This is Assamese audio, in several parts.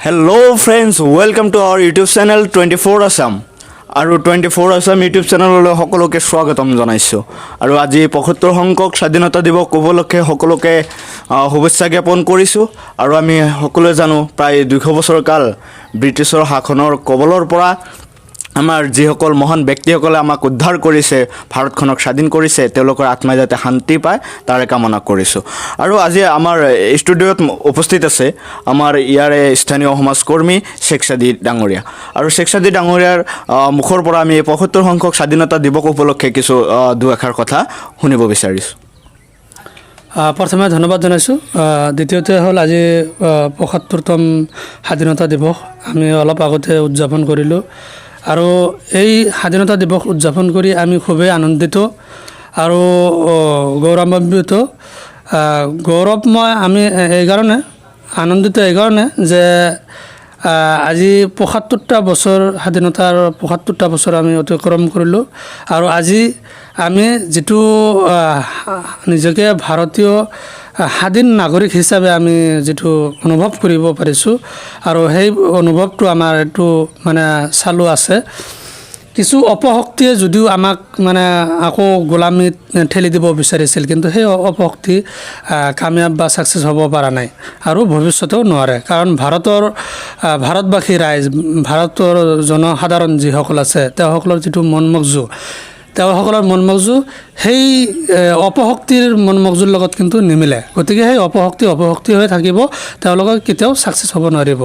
Hello friends, welcome to our YouTube channel 24 Assam. আৰু 24 Assam YouTube চেনেললৈ সকলোকে স্বাগতম জনাইছোঁ আৰু আজি ৭৫ সংখ্যক স্বাধীনতা দিৱস উপলক্ষে সকলোকে শুভেচ্ছা জ্ঞাপন কৰিছোঁ আৰু আমি সকলোৱে জানো প্ৰায় ২০০ বছৰ কাল ব্ৰিটিছৰ শাসনৰ কবলৰ পৰা আমাৰ যিসকল মহান ব্যক্তিসকলে আমাক উদ্ধাৰ কৰিছে ভাৰতখনক স্বাধীন কৰিছে তেওঁলোকৰ আত্মাই যাতে শান্তি পায় তাৰে কামনা কৰিছোঁ আৰু আজি আমাৰ ষ্টুডিঅ'ত উপস্থিত আছে আমাৰ ইয়াৰে স্থানীয় সমাজকৰ্মী শেখ সাদী ডাঙৰীয়া আৰু শেখ সাদী ডাঙৰীয়াৰ মুখৰ পৰা আমি ৭৫ সংখ্যক স্বাধীনতা দিৱস উপলক্ষে কিছু দুআষাৰ কথা শুনিব বিচাৰিছোঁ। প্ৰথমে ধন্যবাদ জনাইছোঁ। দ্বিতীয়তে হ'ল আজি ৭৫তম স্বাধীনতা দিৱস আমি অলপ আগতে উদযাপন কৰিলোঁ আৰু এই স্বাধীনতা দিৱস উদযাপন কৰি আমি খুবেই আনন্দিত আৰু গৌৰৱান্বিত। গৌৰৱময় আমি এইকাৰণে আনন্দিত এইকাৰণে যে আজি ৭৫টা বছৰ স্বাধীনতাৰ ৭৫টা বছৰ আমি অতিক্ৰম কৰিলোঁ আৰু আজি আমি যিটো নিজকে ভাৰতীয় স্বাধীন নাগৰিক হিচাপে আমি যিটো অনুভৱ কৰিব পাৰিছোঁ আৰু সেই অনুভৱটো আমাৰ এইটো মানে চালু আছে। কিছু অপশক্তিয়ে যদিও আমাক মানে আকৌ গোলামীত ঠেলি দিব বিচাৰিছিল কিন্তু সেই অপশক্তি কামিয়াব বা ছাকচেছ হ'ব পৰা নাই আৰু ভৱিষ্যতেও নোৱাৰে, কাৰণ ভাৰতবাসী ৰাইজ ভাৰতৰ জনসাধাৰণ যিসকল আছে তেওঁসকলৰ যিটো মন মগজু তেওঁসকলৰ মন মগজু সেই অপশক্তিৰ মন মগজুৰ লগত কিন্তু নিমিলে। গতিকে সেই অপশক্তি হৈ থাকিব, তেওঁলোকক কেতিয়াও ছাকচেছ হ'ব নোৱাৰিব।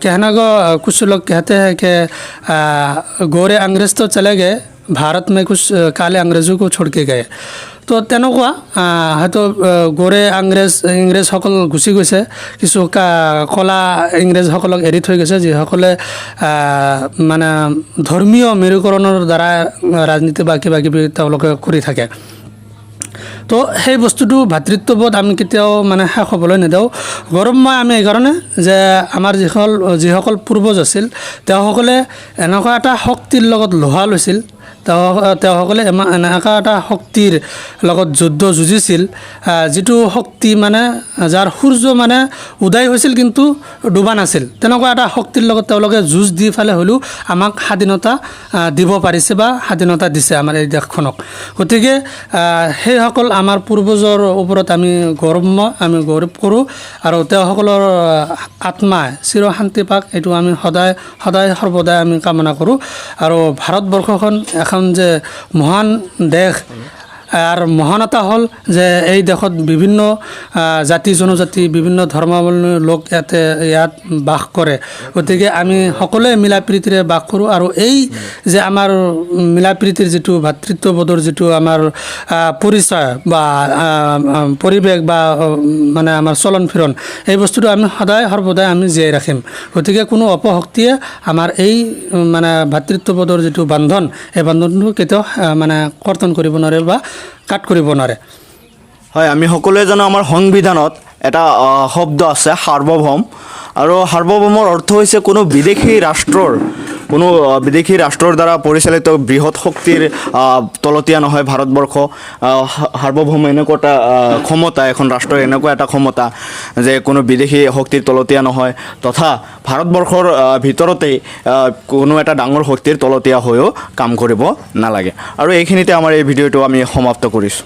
कहना को कुछ लोग कहते हैं कि गोरे अंग्रेज तो चले गए, भारत में कुछ काले अंग्रेजों को छोड़ के गए। তো তেনেকুৱা হয়তো গোৰে ইংৰেজসকল গুচি গৈছে, কিছু কলা ইংৰেজসকলক এৰি থৈ গৈছে যিসকলে মানে ধৰ্মীয় মেৰুকৰণৰ দ্বাৰা ৰাজনীতি বা কিবা কিবি তেওঁলোকে কৰি থাকে। তো সেই বস্তুটো ভাতৃত্ববোধ আমি কেতিয়াও মানে শেষ হ'বলৈ নিদিওঁ। গৌৰৱময় আমি এইকাৰণে যে আমাৰ যিসকল পূৰ্বজ আছিল তেওঁসকলে এনেকুৱা এটা শক্তিৰ লগত লোহা লৈছিল, তেওঁসকলে এনেকুৱা এটা শক্তিৰ লগত যুঁজিছিল যিটো শক্তি মানে যাৰ সূৰ্য মানে উদয় হৈছিল কিন্তু ডুবা নাছিল, তেনেকুৱা এটা শক্তিৰ লগত তেওঁলোকে যুঁজ দি ফালে হ'লেও আমাক স্বাধীনতা দিব পাৰিছে বা স্বাধীনতা দিছে আমাৰ এই দেশখনক। গতিকে সেইসকল আমাৰ পূৰ্বজৰ ওপৰত আমি গৌৰৱ কৰোঁ আৰু তেওঁসকলৰ আত্মাই চিৰ শান্তি পাক এইটো আমি সদায় সৰ্বদাই আমি কামনা কৰোঁ। আৰু ভাৰতবৰ্ষখন এখন যে মহান দেশ আর মহানতা হ'ল যে এই দেশত বিভিন্ন জাতি জনজাতি বিভিন্ন ধৰ্মাৱলম্বী লোক ইয়াত বাস কৰে। গতিকে আমি সকলোৱে মিলা প্ৰীতিৰে বাস কৰোঁ আৰু এই যে আমাৰ মিলা প্ৰীতিৰ যিটো ভাতৃত্ববোধৰ যিটো আমাৰ পৰিচয় বা পৰিৱেশ বা মানে আমাৰ চলন ফিৰণ এই বস্তুটো আমি সদায় সৰ্বদাই আমি জীয়াই ৰাখিম। গতিকে কোনো অপশক্তিয়ে আমাৰ এই মানে ভাতৃত্ববোধৰ যিটো বান্ধন এই বান্ধনটো কেতিয়াও মানে কৰ্তন কৰিব নোৱাৰে বা কাট কৰিব নোৱাৰে। হয়, আমি সকলোৱে জানো আমাৰ সংবিধানত এটা শব্দ আছে সাৰ্বভৌম, আৰু সাৰ্বভৌমৰ অৰ্থ হৈছে কোনো বিদেশী ৰাষ্ট্ৰৰ দ্বাৰা পৰিচালিত বৃহৎ শক্তিৰ তলতীয়া নহয় ভাৰতবৰ্ষ। সাৰ্বভৌম এনেকুৱা এটা ক্ষমতা, এখন ৰাষ্ট্ৰৰ এনেকুৱা এটা ক্ষমতা যে কোনো বিদেশী শক্তিৰ তলতীয়া নহয় তথা ভাৰতবৰ্ষৰ ভিতৰতেই কোনো এটা ডাঙৰ শক্তিৰ তলতীয়া হৈও কাম কৰিব নালাগে। আৰু এইখিনিতে আমাৰ এই ভিডিঅ'টো আমি সমাপ্ত কৰিছোঁ।